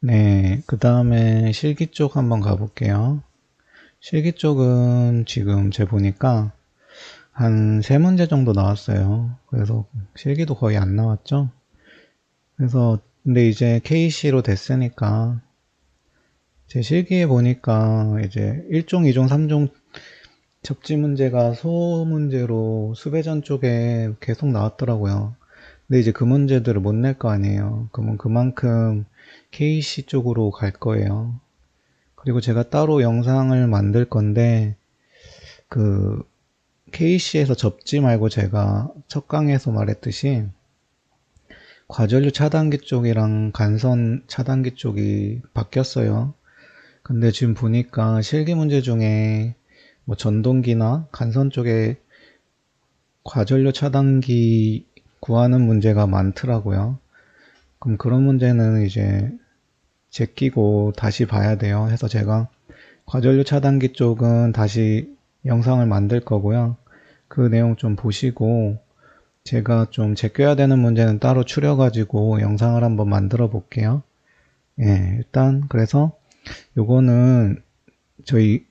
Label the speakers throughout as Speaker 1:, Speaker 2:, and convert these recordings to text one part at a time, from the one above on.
Speaker 1: 네, 그 다음에 실기 쪽 한번 가볼게요. 실기 쪽은 지금 제 보니까 한 3문제 정도 나왔어요. 그래서 실기도 거의 안 나왔죠. 그래서 근데 이제 KC로 됐으니까 제 실기에 보니까 이제 1종, 2종, 3종 접지 문제가 소문제로 수배전 쪽에 계속 나왔더라고요. 근데 이제 그 문제들을 못 낼 거 아니에요. 그러면 그만큼 KC 쪽으로 갈 거예요. 그리고 제가 따로 영상을 만들 건데 그 KC에서 접지 말고 제가 첫 강에서 말했듯이 과전류 차단기 쪽이랑 간선 차단기 쪽이 바뀌었어요. 근데 지금 보니까 실기 문제 중에 뭐 전동기나 간선 쪽에 과전류 차단기 구하는 문제가 많더라고요. 그럼 그런 문제는 이제 제끼고 다시 봐야 돼요. 해서 제가 과전류 차단기 쪽은 다시 영상을 만들 거고요. 그 내용 좀 보시고 제가 좀 제껴야 되는 문제는 따로 추려가지고 영상을 한번 만들어 볼게요. 예, 일단 그래서 요거는 저희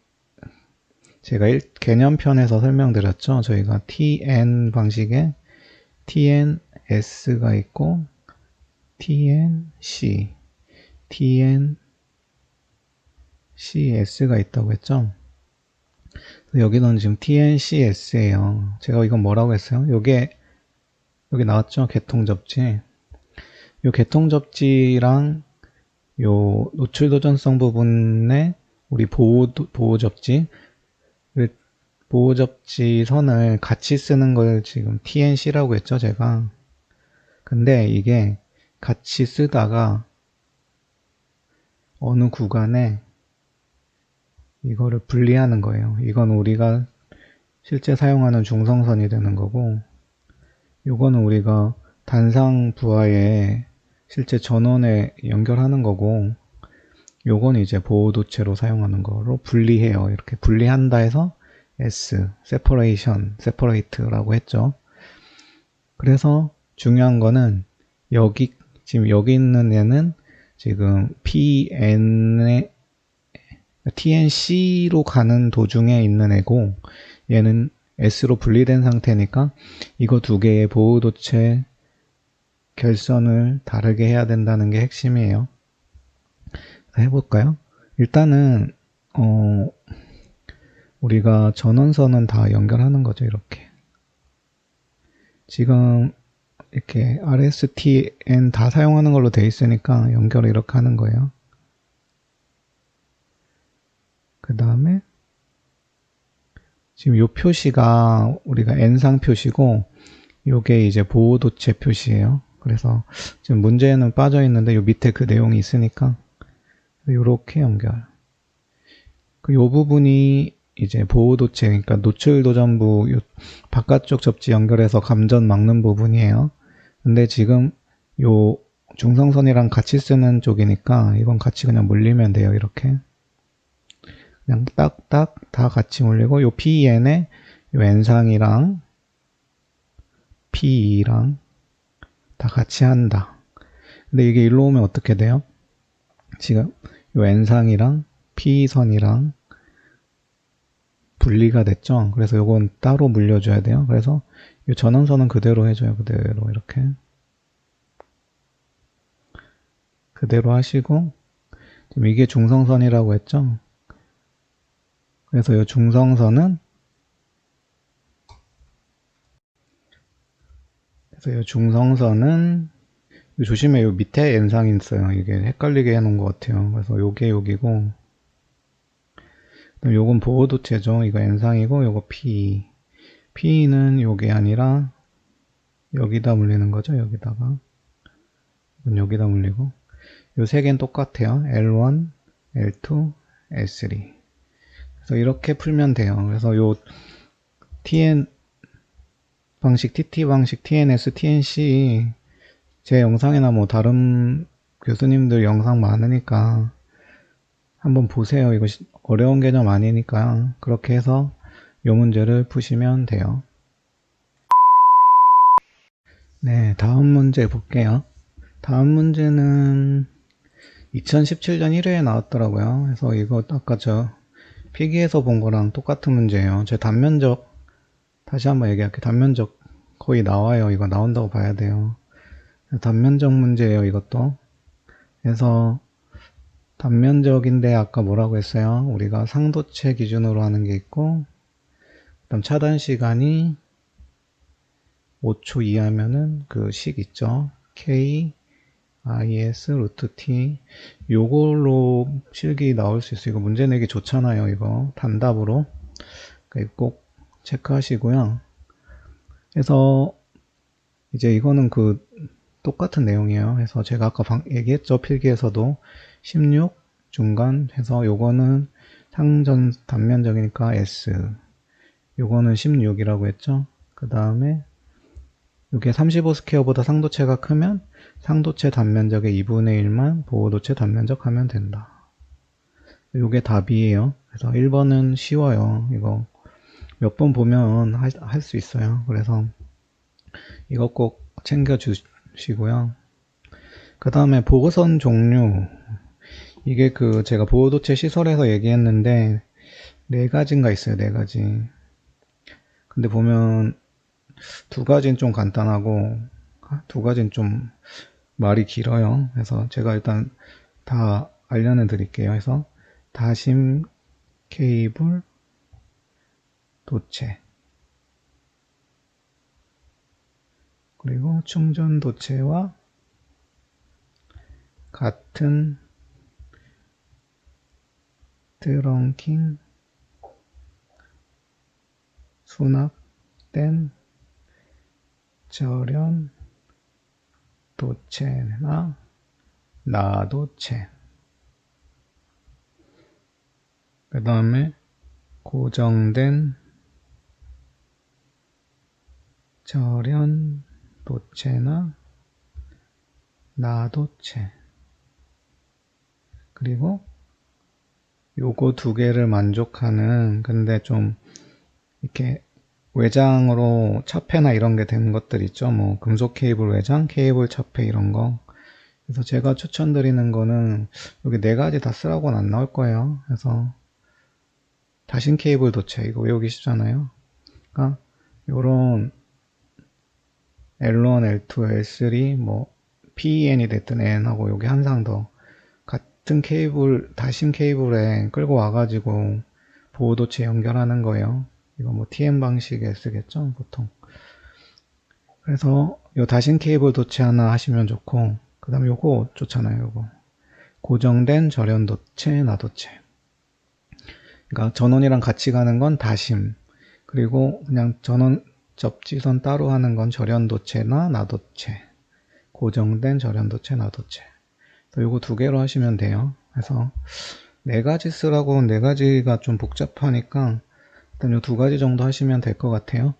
Speaker 1: 제가 개념편에서 설명드렸죠. 저희가 TN 방식에 TNS가 있고 TNC, TNCS가 있다고 했죠. 여기는 지금 TNCS예요. 제가 이건 뭐라고 했어요? 요게 여기 나왔죠? 개통접지. 요 개통접지랑 요 노출도전성 부분에 우리 보호접지, 보호접지 선을 같이 쓰는 걸 지금 TNC라고 했죠, 제가. 근데 이게 같이 쓰다가 어느 구간에 이거를 분리하는 거예요. 이건 우리가 실제 사용하는 중성선이 되는 거고, 요거는 우리가 단상 부하에 실제 전원에 연결하는 거고, 요건 이제 보호도체로 사용하는 거로 분리해요. 이렇게 분리한다 해서 S, separation, separate라고 했죠. 그래서 중요한 거는 여기 지금 여기 있는 애는 지금 PN의 TNC로 가는 도중에 있는 애고 얘는 S로 분리된 상태니까 이거 두 개의 보호도체 결선을 다르게 해야 된다는 게 핵심이에요. 해볼까요? 일단은 우리가 전원선은 다 연결하는 거죠. 이렇게 지금 이렇게 RSTN 다 사용하는 걸로 돼 있으니까 연결을 이렇게 하는 거예요. 그 다음에 지금 요 표시가 우리가 N상 표시고 요게 이제 보호도체 표시예요. 그래서 지금 문제는 빠져 있는데 요 밑에 그 내용이 있으니까 요렇게 연결. 요 부분이 이제 보호도체, 그러니까 노출도전부 요 바깥쪽 접지 연결해서 감전 막는 부분이에요. 근데 지금 요 중성선이랑 같이 쓰는 쪽이니까 이건 같이 그냥 물리면 돼요. 이렇게 그냥 딱딱 다 같이 물리고 요 PN에 요 N상이랑 P2랑 다 같이 한다. 근데 이게 일로 오면 어떻게 돼요? 지금 요 N상이랑 P선이랑 분리가 됐죠. 그래서 요건 따로 물려줘야 돼요. 그래서 이 전원선은 그대로 해줘요. 그대로 이렇게 그대로 하시고 지금 이게 중성선이라고 했죠. 그래서 이 중성선은 조심해. 요 밑에 N상이 있어요. 이게 헷갈리게 해놓은 것 같아요. 그래서 요게 여기고 요건 보호도체죠. 이거 N상이고 요거 P는 요게 아니라 여기다 물리는 거죠. 여기다가 이건 여기다 물리고 요 세 개는 똑같아요. L1, L2, S3. 그래서 이렇게 풀면 돼요. 그래서 요 TN 방식, TT 방식, TNS, TNC 제 영상이나 뭐 다른 교수님들 영상 많으니까 한번 보세요. 이거 어려운 개념 아니니까 그렇게 해서 요 문제를 푸시면 돼요. 네, 다음 문제 볼게요. 다음 문제는 2017년 1회에 나왔더라고요. 그래서 이거 아까 저 필기에서 본 거랑 똑같은 문제예요. 제 단면적 다시 한번 얘기할게요. 단면적 거의 나와요. 이거 나온다고 봐야 돼요. 단면적 문제예요. 이것도. 그래서 단면적인데 아까 뭐라고 했어요? 우리가 상도체 기준으로 하는 게 있고, 그다음 차단 시간이 5초 이하면은 그 식 있죠. K, IS, 루트 T. 요걸로 실기 나올 수 있어요. 이거 문제 내기 좋잖아요. 이거 단답으로. 그러니까 꼭 체크하시고요. 그래서 이제 이거는 그 똑같은 내용이에요. 그래서 제가 아까 얘기했죠. 필기에서도 16 중간 해서 요거는 상전 단면적이니까 S. 요거는 16이라고 했죠. 그 다음에 이게 35 스퀘어보다 상도체가 크면 상도체 단면적의 2분의 1만 보호도체 단면적 하면 된다. 요게 답이에요. 그래서 1번은 쉬워요. 이거 몇 번 보면 할 수 있어요. 그래서 이거 꼭 챙겨 주시고요. 그 다음에 보호선 종류. 이게 그 제가 보호도체 시설에서 얘기했는데 네 가지인가 있어요. 네 가지. 근데 보면 두 가지는 좀 간단하고 두 가지는 좀 말이 길어요. 그래서 제가 일단 다 알려는 드릴게요. 그래서 다심 케이블 도체 그리고 충전 도체와 같은 트렁킹 수납된 절연 도체나 나도체. 그 다음에 고정된 절연 도체나 나도체. 그리고 요거 두 개를 만족하는, 근데 좀 이렇게 외장으로 차폐나 이런 게 된 것들 있죠. 뭐 금속 케이블 외장, 케이블 차폐 이런 거. 그래서 제가 추천드리는 거는 여기 네 가지 다 쓰라고는 안 나올 거예요. 그래서 다신 케이블 도체 이거 외우기 쉽잖아요. 그러니까 요런 L1, L2, L3 뭐 PEN이 됐든 N하고 여기 한 상 더 같은 케이블 다신 케이블에 끌고 와가지고 보호도체 연결하는 거예요. 이거 뭐 TM 방식에 쓰겠죠 보통. 그래서 요 다신 케이블 도체 하나 하시면 좋고, 그 다음에 요거 좋잖아요. 요거 고정된 절연 도체 나도체. 그러니까 전원이랑 같이 가는 건 다심, 그리고 그냥 전원 접지선 따로 하는 건 절연도체나 나도체. 고정된 절연도체 나도체. 요거 두 개로 하시면 돼요. 그래서 네 가지 쓰라고 네 가지가 좀 복잡하니까 일단 요 두 가지 정도 하시면 될 것 같아요.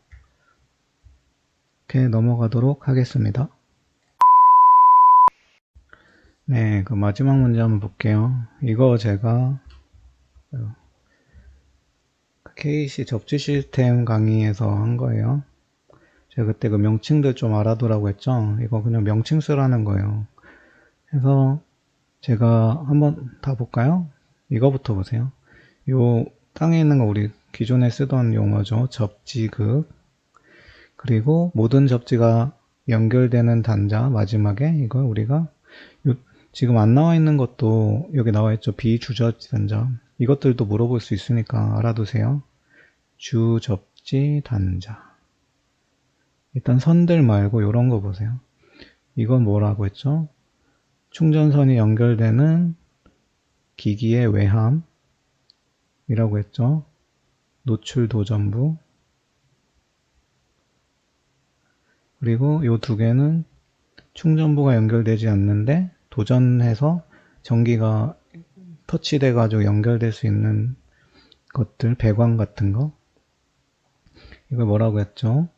Speaker 1: 이렇게 넘어가도록 하겠습니다. 네, 그 마지막 문제 한번 볼게요. 이거 제가 KC 접지 시스템 강의에서 한 거예요. 제가 그때 그 명칭들 좀 알아두라고 했죠. 이거 그냥 명칭 쓰라는 거예요. 그래서 제가 한번 다 볼까요? 이거부터 보세요. 요 땅에 있는 거 우리 기존에 쓰던 용어죠. 접지극. 그리고 모든 접지가 연결되는 단자 마지막에 이걸 우리가 지금 안 나와 있는 것도 여기 나와 있죠. 비주접지 단자. 이것들도 물어볼 수 있으니까 알아두세요. 주접지 단자. 일단 선들 말고 이런 거 보세요. 이건 뭐라고 했죠? 충전선이 연결되는 기기의 외함이라고 했죠. 노출 도전부. 그리고 이 두 개는 충전부가 연결되지 않는데 도전해서 전기가 터치돼 가지고 연결될 수 있는 것들, 배관 같은 거. 이걸 뭐라고 했죠?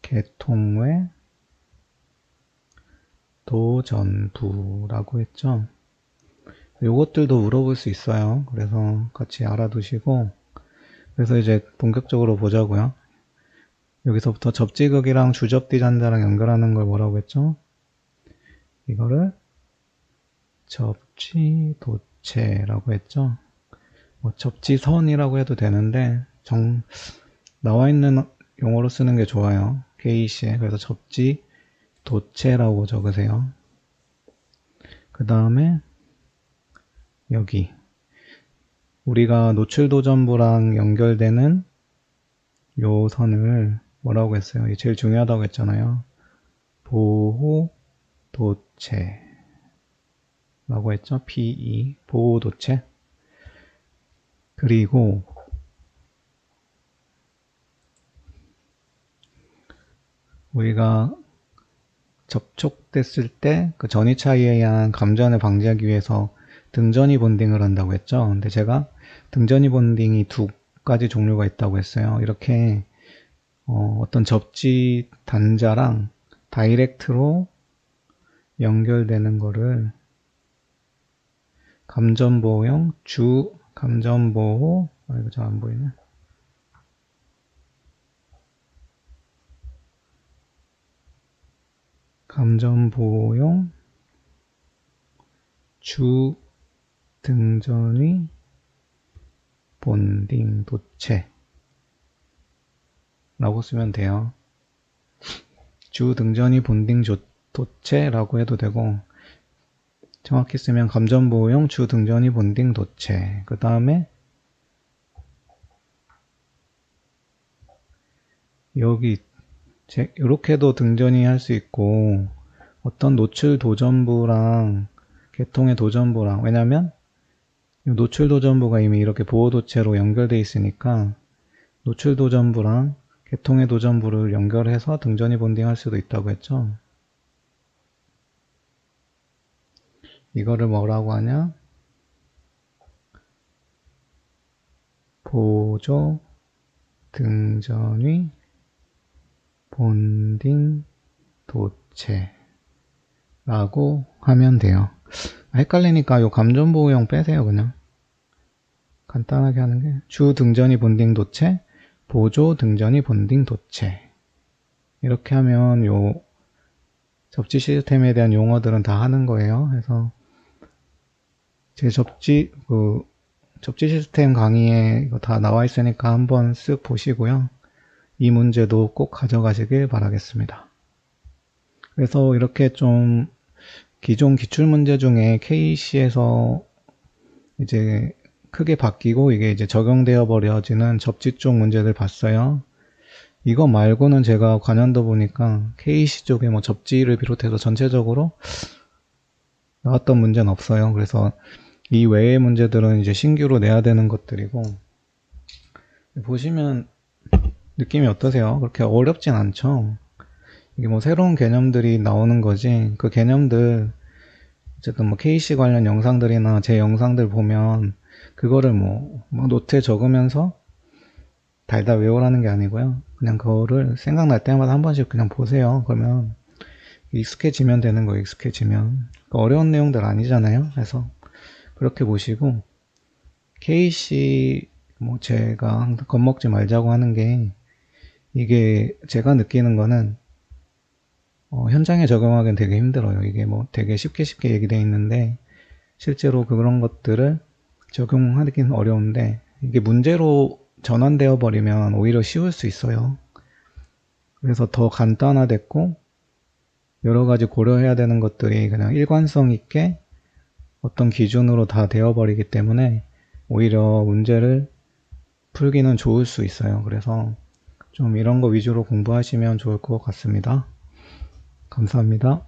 Speaker 1: 개통외 도전부라고 했죠. 요것들도 물어볼 수 있어요. 그래서 같이 알아두시고, 그래서 이제 본격적으로 보자고요. 여기서부터 접지극이랑 주접지 단자랑 연결하는 걸 뭐라고 했죠? 이거를 접지 도체라고 했죠. 뭐 접지선이라고 해도 되는데 나와 있는 용어로 쓰는 게 좋아요. KC에. 그래서 접지 도체라고 적으세요. 그 다음에 여기 우리가 노출도전부랑 연결되는 요 선을 뭐라고 했어요? 이게 제일 중요하다고 했잖아요. 보호도체 라고 했죠. PE 보호도체. 그리고 우리가 접촉됐을 때 그 전이 차이에 의한 감전을 방지하기 위해서 등전이 본딩을 한다고 했죠. 근데 제가 등전이 본딩이 두 가지 종류가 있다고 했어요. 이렇게 어떤 접지 단자랑 다이렉트로 연결되는 거를 감전보호용 주 감전보호 이거 잘 안 보이네. 감전보호용 주 등전위 본딩 도체 라고 쓰면 돼요. 주 등전위 본딩 도체라고 해도 되고 정확히 쓰면 감전보호용 주 등전위 본딩 도체. 그 다음에 여기 이렇게도 등전위 할 수 있고 어떤 노출 도전부랑 개통의 도전부랑 왜냐면 노출 도전부가 이미 이렇게 보호 도체로 연결되어 있으니까 노출 도전부랑 개통의 도전부를 연결해서 등전위 본딩 할 수도 있다고 했죠. 이거를 뭐라고 하냐? 보조 등전위 본딩 도체 라고 하면 돼요. 헷갈리니까 요 감전보호용 빼세요. 그냥 간단하게 하는 게 주 등전위 본딩 도체 보조 등전위 본딩 도체 이렇게 하면 요 접지 시스템에 대한 용어들은 다 하는 거예요. 그래서 제 접지 시스템 강의에 이거 다 나와 있으니까 한번 쓱 보시고요. 이 문제도 꼭 가져가시길 바라겠습니다. 그래서 이렇게 좀 기존 기출문제 중에 KC에서 이제 크게 바뀌고 이게 이제 적용되어 버려지는 접지 쪽 문제들 봤어요. 이거 말고는 제가 관련도 보니까 KC 쪽에 뭐 접지를 비롯해서 전체적으로 나왔던 문제는 없어요. 그래서 이 외의 문제들은 이제 신규로 내야 되는 것들이고 보시면 느낌이 어떠세요? 그렇게 어렵진 않죠? 이게 뭐 새로운 개념들이 나오는 거지 그 개념들 어쨌든 뭐 KC 관련 영상들이나 제 영상들 보면 그거를 뭐 노트에 적으면서 달달 외우라는 게 아니고요. 그냥 그거를 생각날 때마다 한 번씩 그냥 보세요. 그러면 익숙해지면 되는 거예요. 익숙해지면. 그러니까 어려운 내용들 아니잖아요. 그래서 그렇게 보시고 KC 뭐 제가 항상 겁먹지 말자고 하는 게 이게 제가 느끼는 거는 현장에 적용하기는 되게 힘들어요. 이게 뭐 되게 쉽게 얘기되어 있는데 실제로 그런 것들을 적용하기는 어려운데 이게 문제로 전환되어 버리면 오히려 쉬울 수 있어요. 그래서 더 간단화됐고 여러 가지 고려해야 되는 것들이 그냥 일관성 있게 어떤 기준으로 다 되어버리기 때문에 오히려 문제를 풀기는 좋을 수 있어요. 그래서 좀 이런 거 위주로 공부하시면 좋을 것 같습니다. 감사합니다.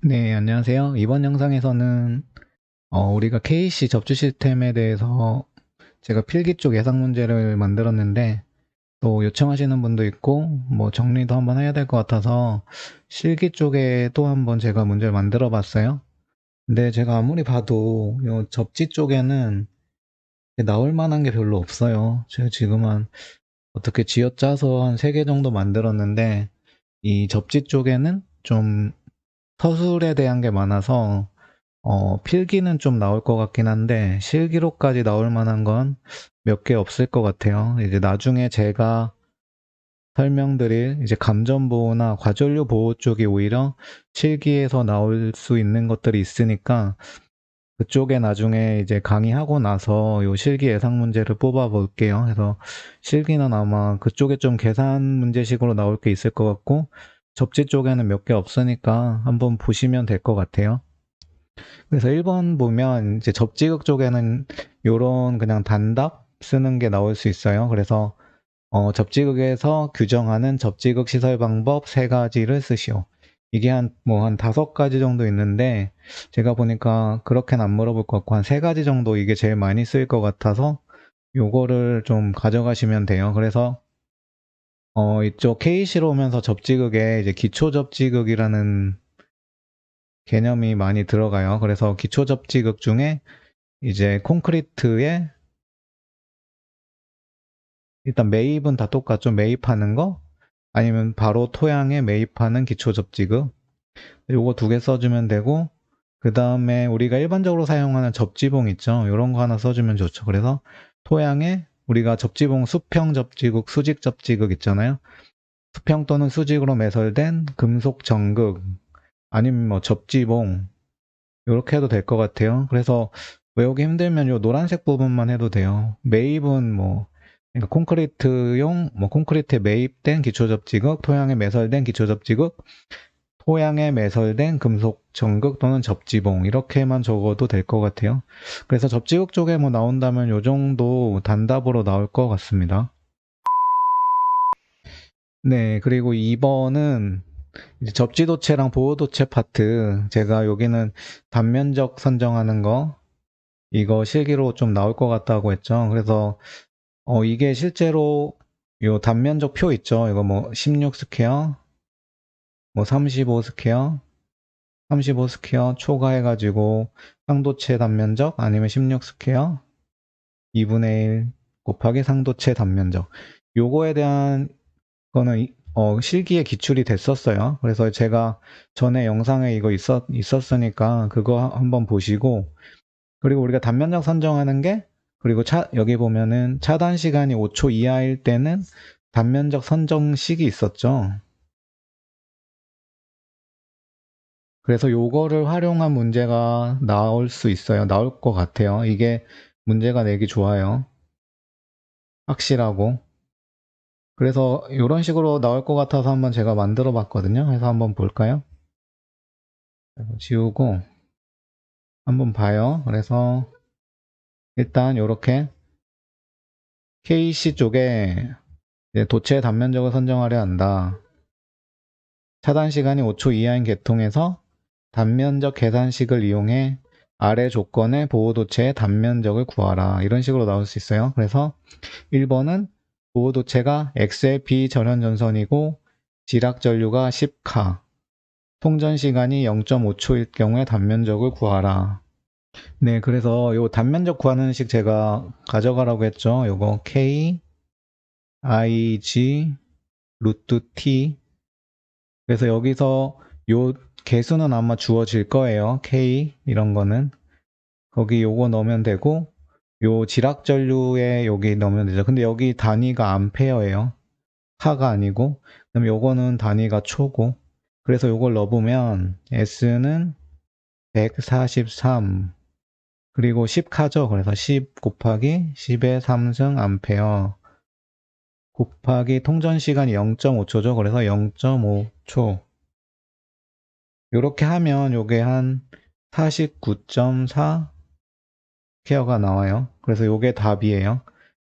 Speaker 1: 네, 안녕하세요. 이번 영상에서는 우리가 KC 접지 시스템에 대해서 제가 필기 쪽 예상 문제를 만들었는데 또 요청하시는 분도 있고 뭐 정리도 한번 해야 될 것 같아서 실기 쪽에 또 한번 제가 문제를 만들어 봤어요. 근데 제가 아무리 봐도 이 접지 쪽에는 나올 만한 게 별로 없어요. 제가 지금 어떻게 쥐어짜서 한 3개 정도 만들었는데 이 접지 쪽에는 좀 서술에 대한 게 많아서 필기는 좀 나올 것 같긴 한데 실기로까지 나올 만한 건 몇 개 없을 것 같아요. 이제 나중에 제가 설명드릴 이제 감전보호나 과전류 보호 쪽이 오히려 실기에서 나올 수 있는 것들이 있으니까 그쪽에 나중에 이제 강의하고 나서 요 실기 예상 문제를 뽑아 볼게요. 그래서 실기는 아마 그쪽에 좀 계산 문제식으로 나올 게 있을 것 같고 접지 쪽에는 몇 개 없으니까 한번 보시면 될 것 같아요. 그래서 1번 보면 이제 접지극 쪽에는 요런 그냥 단답 쓰는 게 나올 수 있어요. 그래서 접지극에서 규정하는 접지극 시설 방법 3가지를 쓰시오. 이게 한 5가지 정도 있는데, 제가 보니까 그렇게는 안 물어볼 것 같고, 한 3가지 정도 이게 제일 많이 쓰일 것 같아서, 요거를 좀 가져가시면 돼요. 그래서, 이쪽 K시로 오면서 접지극에 이제 기초 접지극이라는 개념이 많이 들어가요. 그래서 기초 접지극 중에 이제 콘크리트에 일단 매입은 다 똑같죠. 매입하는 거, 아니면 바로 토양에 매입하는 기초 접지극. 요거 2개 써주면 되고, 그 다음에 우리가 일반적으로 사용하는 접지봉 있죠. 요런 거 하나 써주면 좋죠. 그래서 토양에 우리가 접지봉 수평 접지극, 수직 접지극 있잖아요. 수평 또는 수직으로 매설된 금속 정극, 아니면 뭐 접지봉, 요렇게 해도 될 것 같아요. 그래서 외우기 힘들면 요 노란색 부분만 해도 돼요. 매입은 그러니까 콘크리트용, 콘크리트에 매입된 기초 접지극, 토양에 매설된 기초 접지극, 토양에 매설된 금속 정극 또는 접지봉, 이렇게만 적어도 될 것 같아요. 그래서 접지극 쪽에 나온다면 요 정도 단답으로 나올 것 같습니다. 네, 그리고 2번은 이제 접지도체랑 보호도체 파트, 제가 여기는 단면적 선정하는 거, 이거 실기로 좀 나올 것 같다고 했죠. 그래서 이게 실제로 요 단면적 표 있죠. 이거 16 스퀘어, 35 스퀘어, 35 스퀘어 초과해가지고 상도체 단면적 아니면 16 스퀘어 2분의 1 곱하기 상도체 단면적, 요거에 대한 거는 실기에 기출이 됐었어요. 그래서 제가 전에 영상에 이거 있었으니까 그거 한번 보시고, 그리고 우리가 단면적 선정하는 게, 그리고 여기 보면은 차단 시간이 5초 이하일 때는 단면적 선정식이 있었죠. 그래서 요거를 활용한 문제가 나올 수 있어요. 나올 것 같아요. 이게 문제가 내기 좋아요. 확실하고. 그래서 이런 식으로 나올 것 같아서 한번 제가 만들어 봤거든요. 그래서 한번 볼까요? 지우고 한번 봐요. 그래서 일단 이렇게 KC 쪽에 도체 단면적을 선정하려 한다. 차단 시간이 5초 이하인 계통에서 단면적 계산식을 이용해 아래 조건의 보호도체의 단면적을 구하라. 이런 식으로 나올 수 있어요. 그래서 1번은 보호도체가 XLP 전현전선이고 지락전류가 10카, 통전시간이 0.5초일 경우에 단면적을 구하라. 네, 그래서 요 단면적 구하는 식 제가 가져가라고 했죠. 요거 K, I, G, 루트 T. 그래서 여기서 요 개수는 아마 주어질 거예요. K 이런 거는. 거기 요거 넣으면 되고, 요 지락전류에 여기 넣으면 되죠. 근데 여기 단위가 암페어예요. 카가 아니고. 그럼 요거는 단위가 초고. 그래서 요걸 넣어보면 S는 143, 그리고 10카죠. 그래서 10 곱하기 10의 3승 암페어 곱하기 통전시간이 0.5초죠. 그래서 0.5초. 요렇게 하면 요게 한 49.4 케어가 나와요. 그래서 요게 답이에요.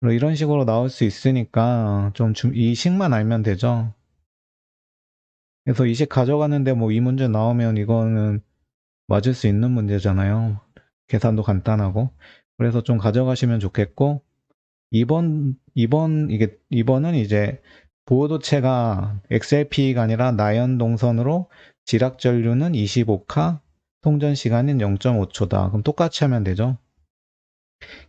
Speaker 1: 이런 식으로 나올 수 있으니까 이 식만 알면 되죠. 그래서 이 식 가져갔는데 이 문제 나오면 이거는 맞을 수 있는 문제잖아요. 계산도 간단하고. 그래서 좀 가져가시면 좋겠고, 2번은 이제 보호도체가 XLP가 아니라 나연 동선으로 지락전류는 25카, 통전시간은 0.5초다. 그럼 똑같이 하면 되죠.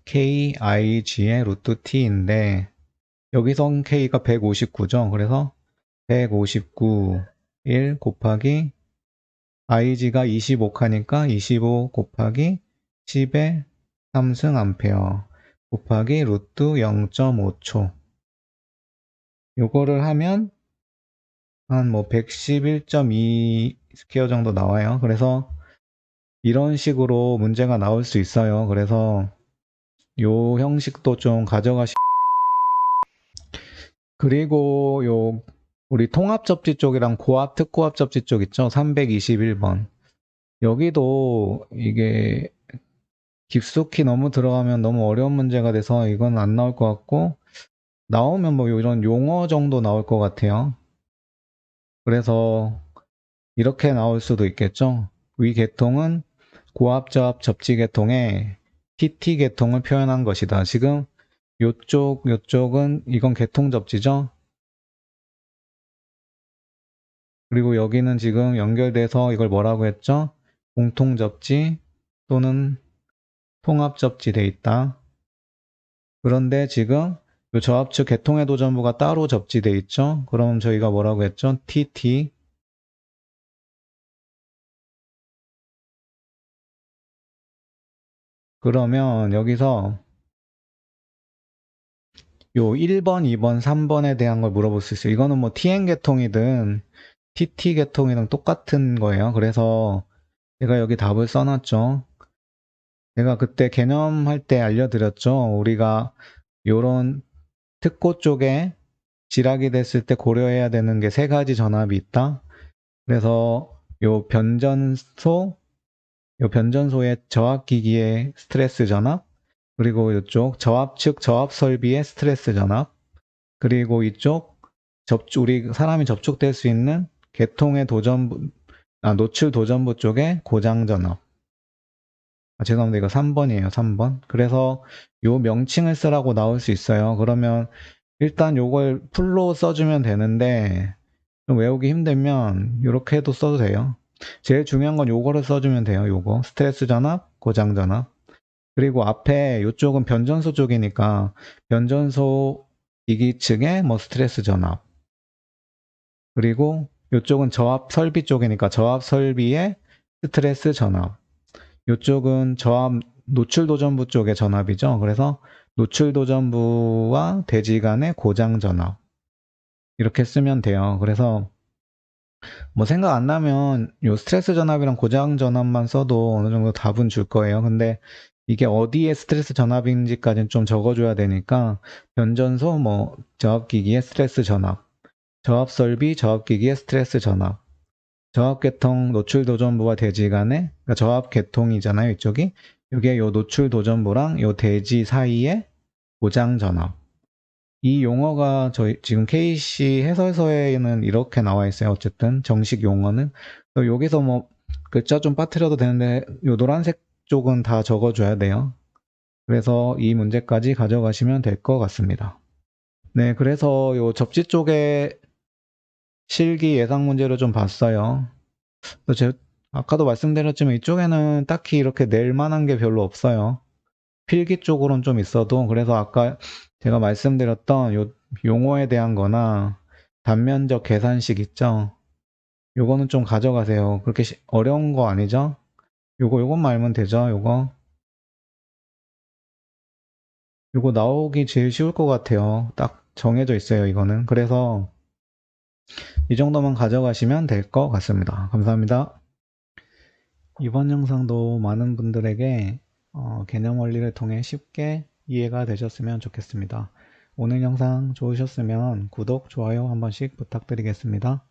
Speaker 1: KIG의 루트 T인데, 여기선 K가 159죠. 그래서 159, 1 곱하기 IG가 25카니까 25 곱하기 10의 3승 암페어 곱하기 루트 0.5초. 요거를 하면 한 뭐 111.2 스퀘어 정도 나와요. 그래서 이런 식으로 문제가 나올 수 있어요. 그래서 요 형식도 좀 가져가시. 그리고 요 우리 통합 접지 쪽이랑 고압 특고압 접지 쪽 있죠? 321번. 여기도 이게 깊숙이 너무 들어가면 너무 어려운 문제가 돼서 이건 안 나올 것 같고, 나오면 뭐 이런 용어 정도 나올 것 같아요. 그래서 이렇게 나올 수도 있겠죠. 위 계통은 고압저압 접지 계통의 TT 계통을 표현한 것이다. 지금 요쪽은 이건 계통 접지죠. 그리고 여기는 지금 연결돼서 이걸 뭐라고 했죠? 공통 접지 또는 통합 접지 돼 있다. 그런데 지금 요 저압측 계통의 도전부가 따로 접지돼 있죠. 그럼 저희가 뭐라고 했죠? TT. 그러면 여기서 요 1번, 2번, 3번에 대한 걸 물어볼 수 있어요. 이거는 뭐 TN 계통이든 TT 계통이든 똑같은 거예요. 그래서 제가 여기 답을 써놨죠. 제가 그때 개념할 때 알려드렸죠. 우리가 요런 특고 쪽에 지락이 됐을 때 고려해야 되는 게 세 가지 전압이 있다. 그래서 요 변전소의 저압기기의 스트레스 전압, 그리고 이쪽 저압측 저압 설비의 스트레스 전압, 그리고 이쪽 우리 사람이 접촉될 수 있는 계통의 노출 도전부 쪽의 고장 전압. 죄송합니다. 이거 3번이에요. 3번. 그래서 요 명칭을 쓰라고 나올 수 있어요. 그러면 일단 요걸 풀로 써주면 되는데 좀 외우기 힘들면 이렇게 해도 써도 돼요. 제일 중요한 건 요거를 써주면 돼요. 요거 스트레스 전압, 고장 전압. 그리고 앞에 요쪽은 변전소 쪽이니까 변전소 기기 측의 뭐 스트레스 전압. 그리고 요쪽은 저압 설비 쪽이니까 저압 설비의 스트레스 전압. 요쪽은 저압 노출 도전부 쪽의 전압이죠. 그래서 노출 도전부와 대지 간의 고장 전압. 이렇게 쓰면 돼요. 그래서 뭐 생각 안 나면 요 스트레스 전압이랑 고장 전압만 써도 어느 정도 답은 줄 거예요. 근데 이게 어디에 스트레스 전압인지까지는 좀 적어줘야 되니까 변전소 뭐 저압기기의 스트레스 전압, 저압설비 저압기기의 스트레스 전압, 저압계통 노출 도전부와 대지 간의 그러니까 저압계통이잖아요. 이쪽이 이게 요 노출 도전부랑 요 대지 사이의 고장 전압. 이 용어가 저희 지금 KC 해설서에는 이렇게 나와 있어요. 어쨌든 정식 용어는 여기서 뭐 글자 좀 빠뜨려도 되는데 요 노란색 쪽은 다 적어줘야 돼요. 그래서 이 문제까지 가져가시면 될 것 같습니다. 네, 그래서 요 접지 쪽에 실기 예상 문제를 좀 봤어요. 아까도 말씀드렸지만 이쪽에는 딱히 이렇게 낼 만한 게 별로 없어요. 필기 쪽으로는 좀 있어도 그래서 아까 제가 말씀드렸던 요 용어에 대한 거나 단면적 계산식 있죠. 요거는 좀 가져가세요. 그렇게 어려운 거 아니죠? 요것만 알면 되죠. 요거 나오기 제일 쉬울 것 같아요. 딱 정해져 있어요. 이거는. 그래서 이 정도만 가져가시면 될 것 같습니다. 감사합니다. 이번 영상도 많은 분들에게 개념 원리를 통해 쉽게 이해가 되셨으면 좋겠습니다. 오늘 영상 좋으셨으면 구독, 좋아요 한 번씩 부탁드리겠습니다.